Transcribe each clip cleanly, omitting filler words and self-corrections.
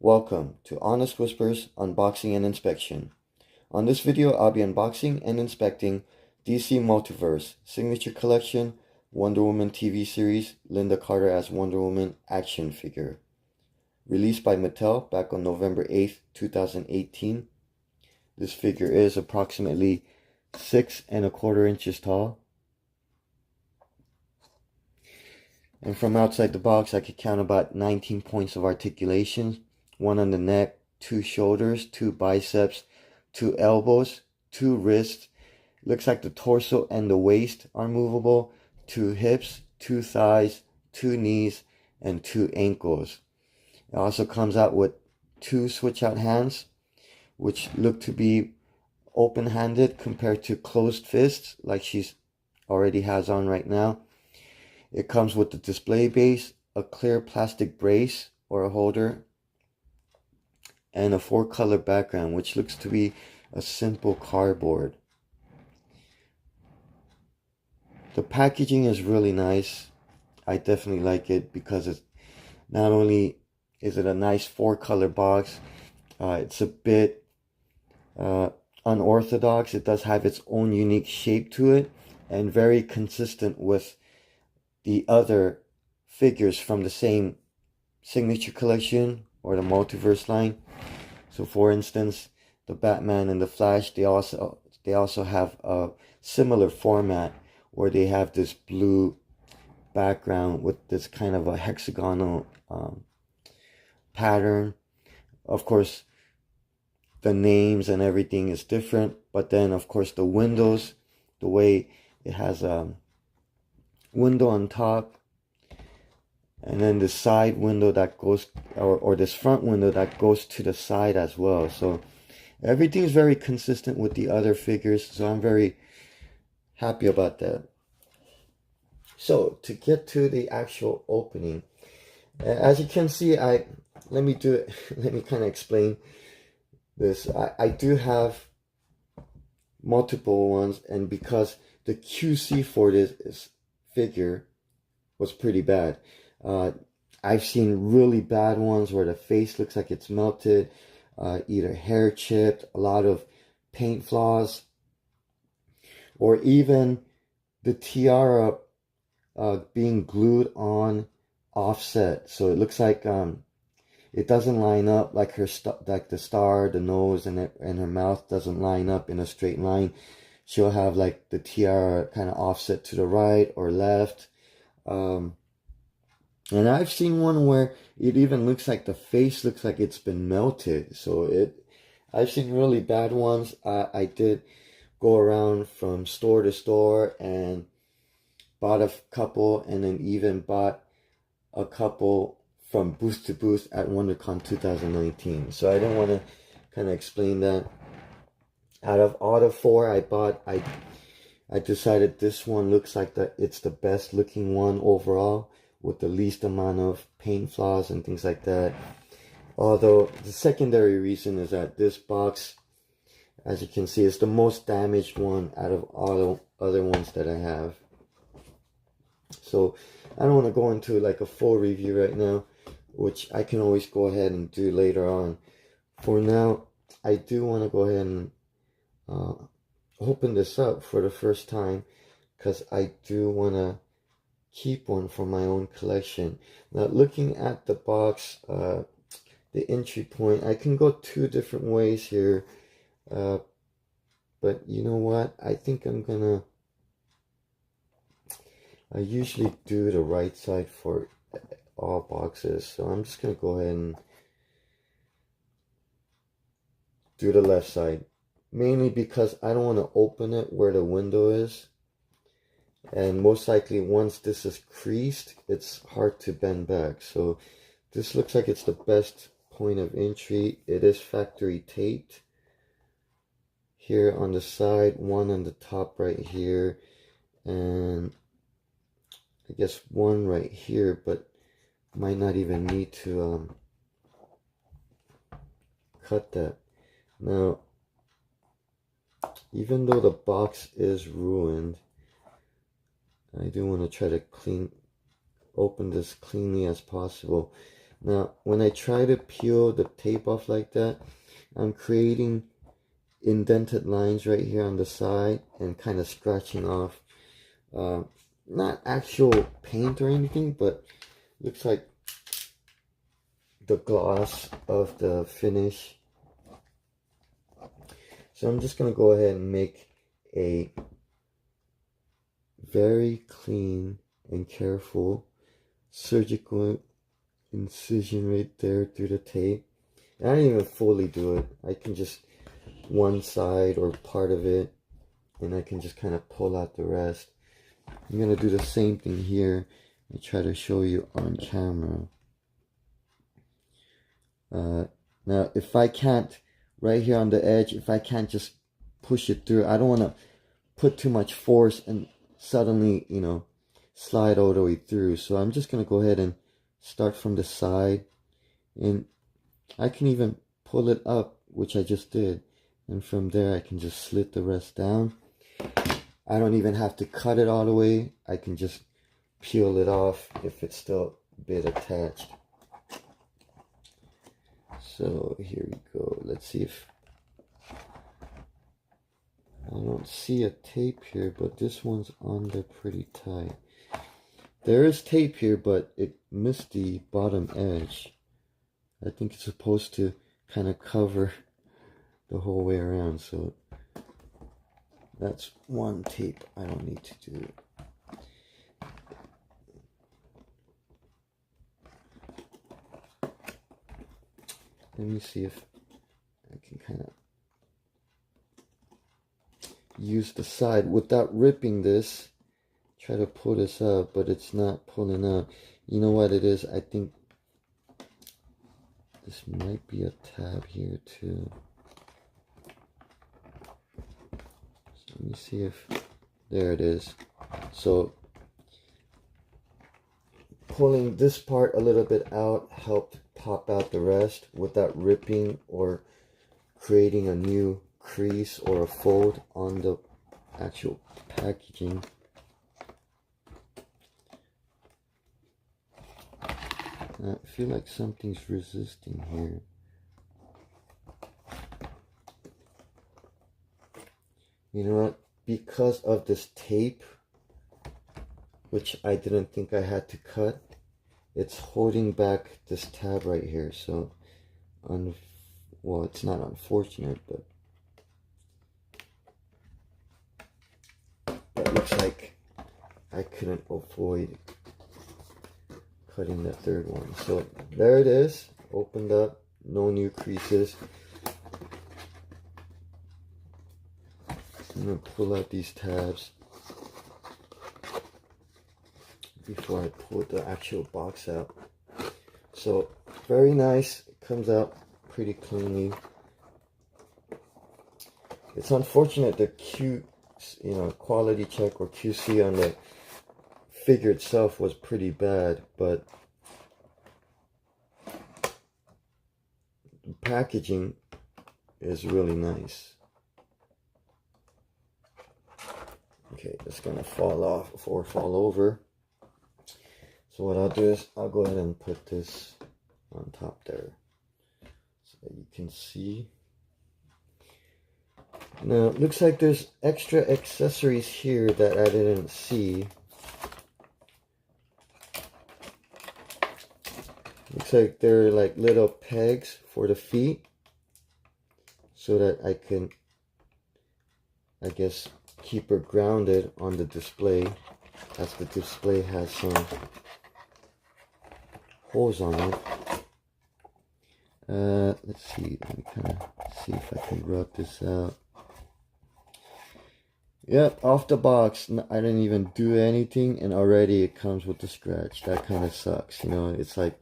Welcome to Honest Whispers Unboxing and Inspection. On this video, I'll be unboxing and inspecting DC Multiverse Signature Collection Wonder Woman TV series Lynda Carter as Wonder Woman action figure. Released by Mattel back on November 8th, 2018. This figure is approximately 6¼ inches tall. And from outside the box, I could count about 19 points of articulation. 1 on the neck, 2 shoulders, 2 biceps, 2 elbows, 2 wrists. Looks like the torso and the waist are movable. 2 hips, 2 thighs, 2 knees, and 2 ankles. It also comes out with 2 switch out hands, which look to be open-handed compared to closed fists like she's already has on right now. It comes with the display base, a clear plastic brace or a holder, and a 4-color background, which looks to be a simple cardboard. The packaging is really nice. I definitely like it because it's not only is it a nice 4-color box, it's a bit unorthodox. It does have its own unique shape to it and very consistent with the other figures from the same signature collection or the Multiverse line. So for instance, the Batman and the Flash, they also have a similar format where they have this blue background with this kind of a hexagonal pattern. Of course, the names and everything is different, but then of course the windows, the way it has a window on top, and then the side window that goes, or this front window that goes to the side as well. So everything's very consistent with the other figures, so I'm very happy about that. So to get to the actual opening, as you can see, let me kind of explain this. I do have multiple ones, and because the QC for this figure was pretty bad. I've seen really bad ones where the face looks like it's melted, either hair chipped, a lot of paint flaws, or even the tiara being glued on offset. So it looks like it doesn't line up, like like the star, the nose, and her mouth doesn't line up in a straight line. She'll have like the tiara kind of offset to the right or left. And I've seen one where it even looks like the face looks like it's been melted. So I've seen really bad ones. I did go around from store to store and bought a couple, and then even bought a couple from booth to booth at WonderCon 2019. So I didn't want to kind of explain that. Out of all the 4 I bought, I decided this one looks like it's the best looking one overall, with the least amount of paint flaws and things like that. Although the secondary reason is that this box, as you can see, is the most damaged one out of all the other ones that I have. So I don't want to go into like a full review right now, which I can always go ahead and do later on. For now, I do want to go ahead and open this up for the first time, because I do want to keep one for my own collection. Now, looking at the box, the entry point, I can go 2 different ways here, but you know what, I think I usually do the right side for all boxes, so I'm just gonna go ahead and do the left side, mainly because I don't want to open it where the window is. And most likely once this is creased, it's hard to bend back. So this looks like it's the best point of entry. It is factory taped here on the side, one on the top right here, and I guess one right here, but might not even need to cut that. Now, even though the box is ruined, I do want to try to open this cleanly as possible. Now, when I try to peel the tape off like that, I'm creating indented lines right here on the side and kind of scratching off, not actual paint or anything, but looks like the gloss of the finish. So I'm just going to go ahead and make a very clean and careful surgical incision right there through the tape. And I didn't even fully do it. I can just one side or part of it, and I can just kind of pull out the rest. I'm going to do the same thing here and try to show you on camera. Now, if I can't, right here on the edge, if I can't just push it through, I don't want to put too much force and suddenly, you know, slide all the way through. So I'm just going to go ahead and start from the side, and I can even pull it up, which I just did, and from there I can just slit the rest down. I don't even have to cut it all the way. I can just peel it off if it's still a bit attached. So here we go. Let's see if I don't see a tape here, but this one's on there pretty tight. There is tape here, but it missed the bottom edge. I think it's supposed to kind of cover the whole way around, so that's one tape I don't need to do. Let me see if I can kind of use the side without ripping this. Try to pull this up, but it's not pulling out. You know what it is? I think this might be a tab here too. So let me see if, there it is. So pulling this part a little bit out helped pop out the rest without ripping or creating a new crease or a fold on the actual packaging. I feel like something's resisting here. You know what? Because of this tape, which I didn't think I had to cut, it's holding back this tab right here. So, well, it's not unfortunate, but it looks like I couldn't avoid cutting the third one. So there it is, opened up, no new creases. I'm gonna pull out these tabs before I pull the actual box out. So very nice, it comes out pretty cleanly. It's unfortunate the quality check or QC on the figure itself was pretty bad, but the packaging is really nice. Okay, it's gonna fall off or fall over. So what I'll do is I'll go ahead and put this on top there so that you can see. Now it looks like there's extra accessories here that I didn't see. Looks like they're like little pegs for the feet so that I can, I guess, keep her grounded on the display, as the display has some holes on it. Let's see, let me kind of see if I can rub this out. Yep, off the box, I didn't even do anything and already it comes with the scratch. That kind of sucks, you know. It's like,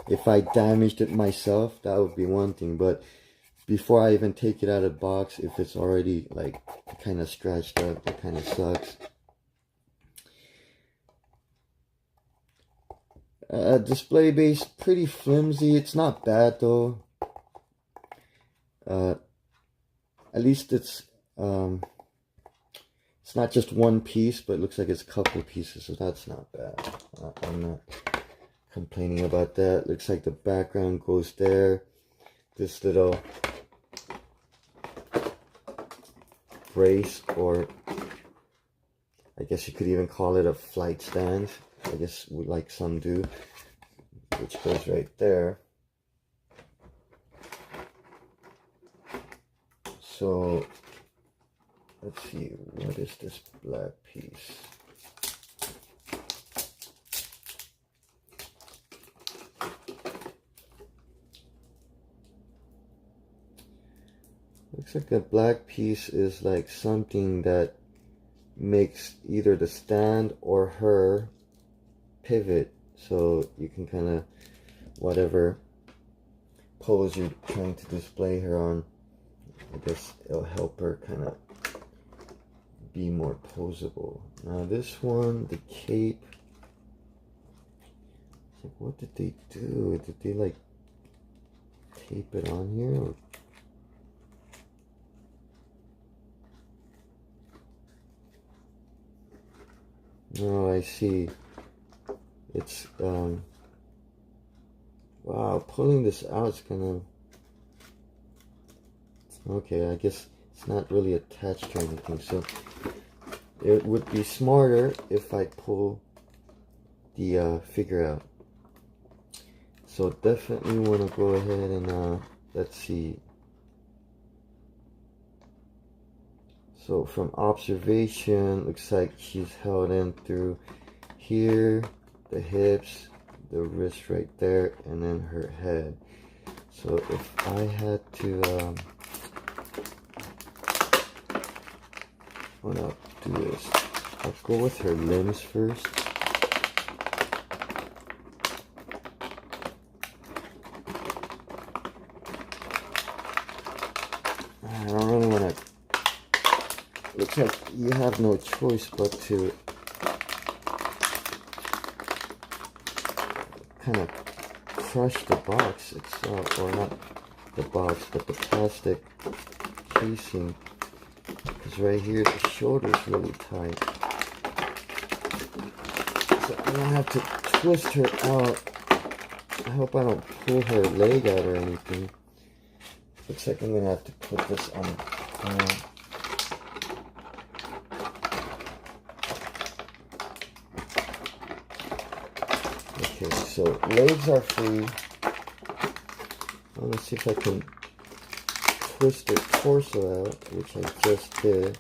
if I damaged it myself, that would be one thing, but before I even take it out of the box, if it's already like kind of scratched up, that kind of sucks. Display base, pretty flimsy. It's not bad though. At least it's not just one piece, but it looks like it's a couple pieces, so that's not bad. I'm not complaining about that. Looks like the background goes there. This little brace, or I guess you could even call it a flight stand, I guess like some do, which goes right there. So let's see, what is this black piece? Looks like the black piece is like something that makes either the stand or her pivot, so you can kind of, whatever pose you're trying to display her on, I guess it'll help her kind of be more posable. Now this one, the cape, it's like, what did they do? Did they like tape it on here? Or? No, I see. It's wow, pulling this out is gonna, okay, I guess it's not really attached to anything, so it would be smarter if I pull the figure out. So definitely want to go ahead and let's see. So from observation, looks like she's held in through here, the hips, the wrist right there, and then her head. So if I had to I'll do this. I'll go with her limbs first. I don't really want to. Looks like you have no choice but to kind of crush the box itself, or not the box, but the plastic casing, because right here the shoulder is really tight. So I'm gonna have to twist her out. I hope I don't pull her leg out or anything. Looks like I'm gonna have to put this on. Okay, so legs are free. Let's see if I can twist her torso out, which I just did.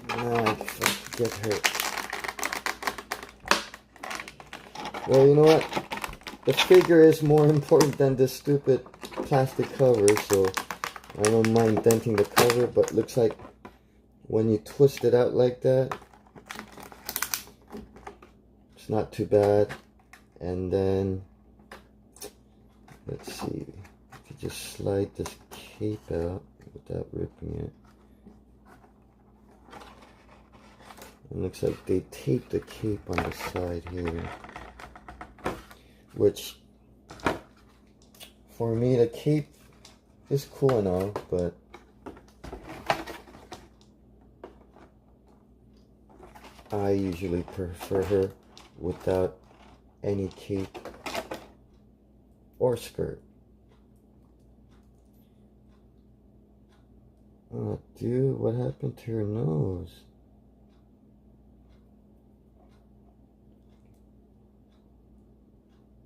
Now if I can get her. Well, you know what? The figure is more important than this stupid plastic cover, so I don't mind denting the cover, but looks like when you twist it out like that, it's not too bad. And then let's see, if you just slide this cape out without ripping it. It looks like they taped the cape on the side here, which for me the cape is cool and all, but I usually prefer her without any cape or skirt. Oh dude, what happened to her nose?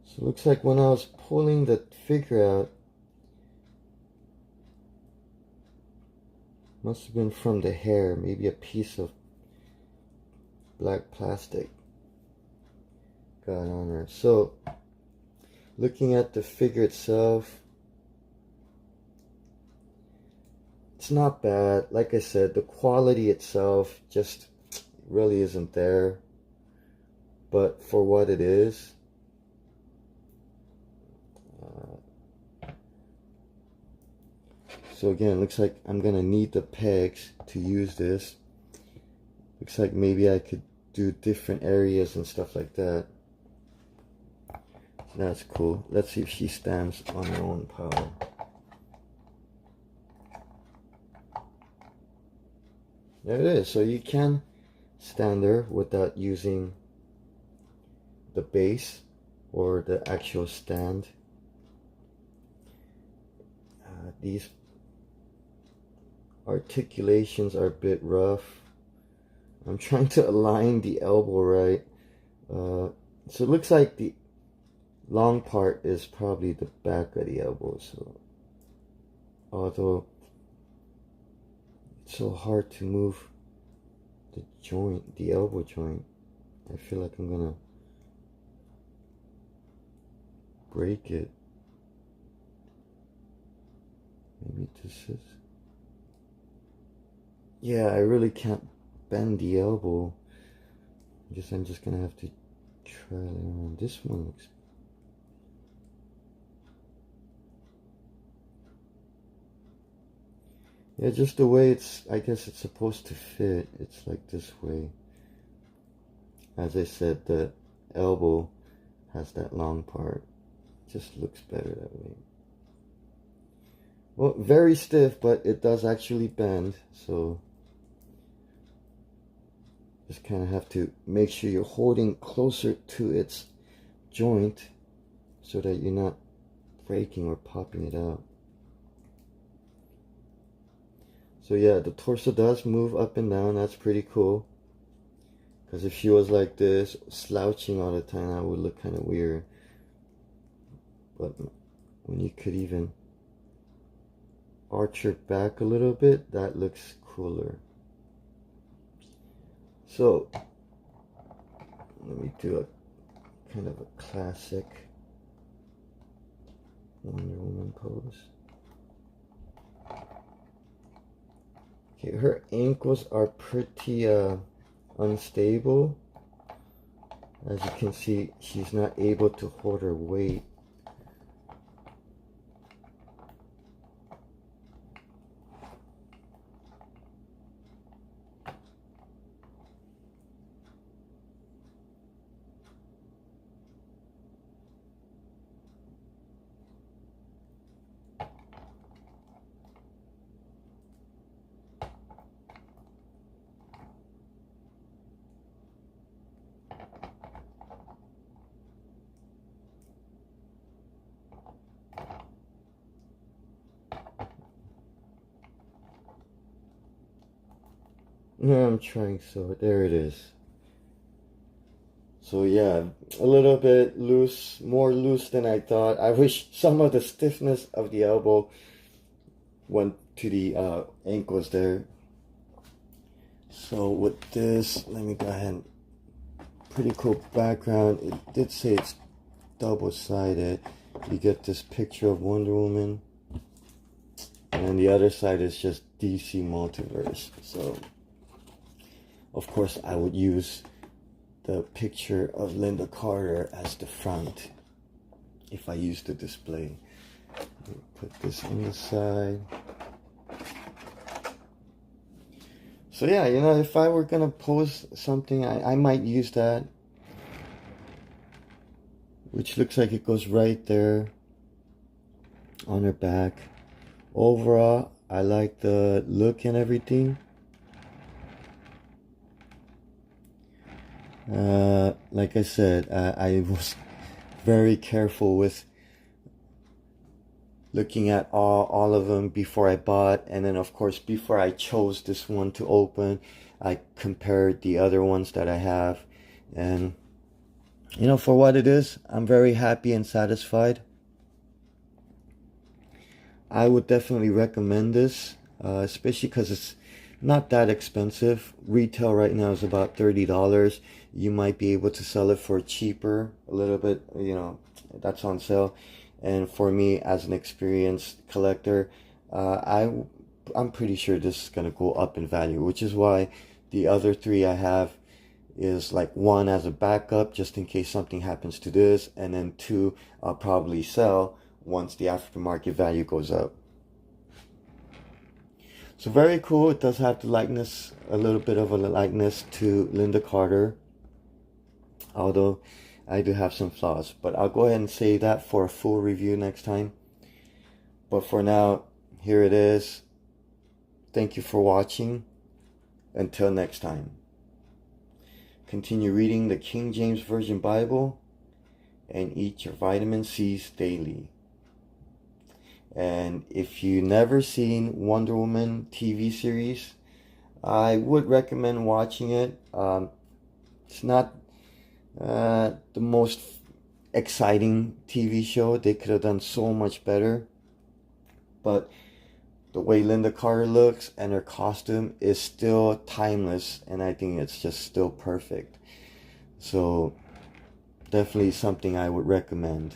So it looks like when I was pulling the figure out, must have been from the hair, maybe a piece of black plastic got on her. So looking at the figure itself, it's not bad. Like I said, the quality itself just really isn't there, but for what it is, so again, looks like I'm gonna need the pegs to use this. Looks like maybe I could do different areas and stuff like that. That's cool. Let's see if she stands on her own power. There it is. So you can stand her without using the base or the actual stand. These articulations are a bit rough. I'm trying to align the elbow right. So it looks like the long part is probably the back of the elbow. So although it's so hard to move the joint, the elbow joint, I feel like I'm gonna break it. Maybe this is... Yeah, I really can't bend the elbow. I'm just gonna have to try it around. This one looks... Yeah, just the way it's, I guess it's supposed to fit. It's like this way. As I said, the elbow has that long part. It just looks better that way. Well, very stiff, but it does actually bend, so just kind of have to make sure you're holding closer to its joint so that you're not breaking or popping it out. So yeah, the torso does move up and down. That's pretty cool. Because if she was like this, slouching all the time, that would look kind of weird. But when you could even arch her back a little bit, that looks cooler. So let me do a kind of a classic Wonder Woman pose. Okay, her ankles are pretty unstable. As you can see, she's not able to hold her weight. No, I'm trying, so there it is. So yeah, a little bit loose, more loose than I thought. I wish some of the stiffness of the elbow went to the ankles there. So with this, let me go ahead and... Pretty cool background. It did say it's double-sided. You get this picture of Wonder Woman, and then the other side is just DC Multiverse. So of course I would use the picture of Lynda Carter as the front if I use the display. Put this on the side. So yeah, you know, if I were gonna post something, I might use that, which looks like it goes right there on her back. Overall, I like the look and everything. Like I said, I was very careful with looking at all of them before I bought, and then of course before I chose this one to open, I compared the other ones that I have, and you know, for what it is, I'm very happy and satisfied. I would definitely recommend this, especially because it's not that expensive. Retail right now is about $30. You might be able to sell it for cheaper a little bit, you know, that's on sale. And for me, as an experienced collector, I'm pretty sure this is going to go up in value, which is why the other three I have is like one as a backup just in case something happens to this, and then two I'll probably sell once the aftermarket value goes up. So very cool. It does have the likeness, a little bit of a likeness to Lynda Carter, although I do have some flaws, but I'll go ahead and say that for a full review next time. But for now, here it is. Thank you for watching. Until next time. Continue reading the King James Version Bible and eat your vitamin C's daily. And if you never seen Wonder Woman TV series, I would recommend watching it. It's not the most exciting TV show. They could have done so much better. But the way Lynda Carter looks and her costume is still timeless, and I think it's just still perfect. So definitely something I would recommend.